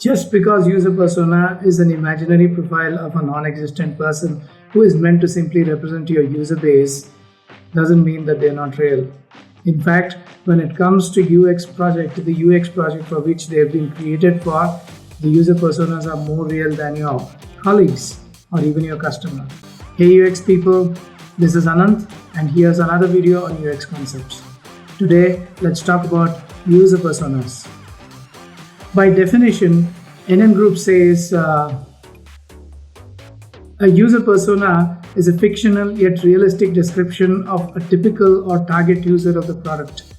Just because user persona is an imaginary profile of a non-existent person who is meant to simply represent your user base doesn't mean that they're not real. In fact, when it comes to the UX project for which they have been created for, the user personas are more real than your colleagues or even your customer. Hey UX people, this is Anant and here's another video on UX concepts. Today, let's talk about user personas. By definition, NN Group says a user persona is a fictional yet realistic description of a typical or target user of the product.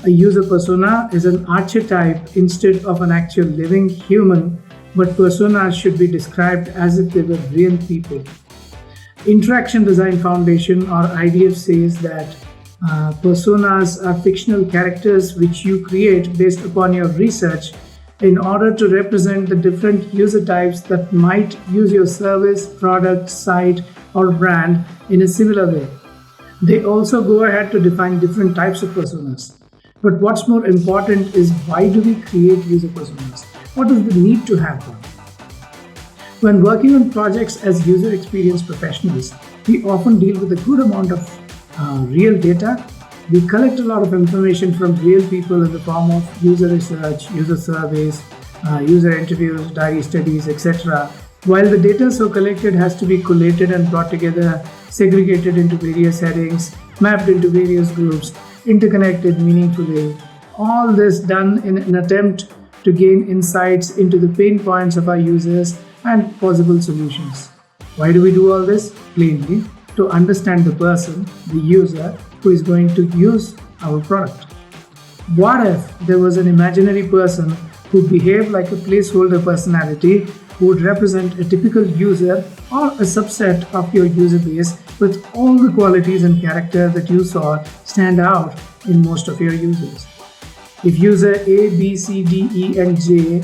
A user persona is an archetype instead of an actual living human, but personas should be described as if they were real people. Interaction Design Foundation or IDF says that personas are fictional characters which you create based upon your research in order to represent the different user types that might use your service, product, site, or brand in a similar way. They also go ahead to define different types of personas. But what's more important is, why do we create user personas? What is the need to have one? When working on projects as user experience professionals, we often deal with a good amount of real data. We collect a lot of information from real people in the form of user research, user surveys, user interviews, diary studies, etc. While the data so collected has to be collated and brought together, segregated into various headings, mapped into various groups, interconnected meaningfully, all this done in an attempt to gain insights into the pain points of our users and possible solutions. Why do we do all this? Plainly, to understand the person, the user, who is going to use our product. What if there was an imaginary person who behaved like a placeholder personality who would represent a typical user or a subset of your user base with all the qualities and character that you saw stand out in most of your users? If user A, B, C, D, E, and J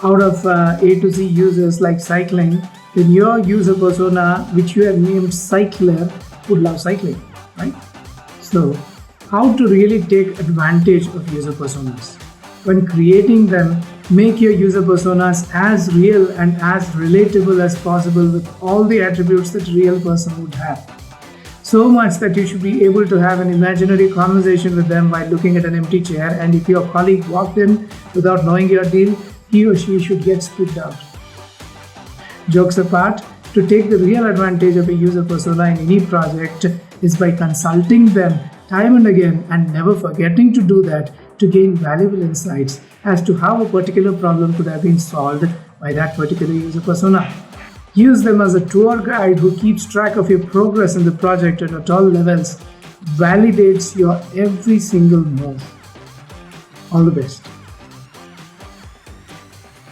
out of A to Z users like cycling, then your user persona, which you have named Cycler, would love cycling, right? So, how to really take advantage of user personas? When creating them, make your user personas as real and as relatable as possible with all the attributes that a real person would have. So much that you should be able to have an imaginary conversation with them by looking at an empty chair, and if your colleague walked in without knowing your deal, he or she should get spit out. Jokes apart, to take the real advantage of a user persona in any project is by consulting them time and again and never forgetting to do that to gain valuable insights as to how a particular problem could have been solved by that particular user persona. Use them as a tour guide who keeps track of your progress in the project and at all levels, validates your every single move. All the best.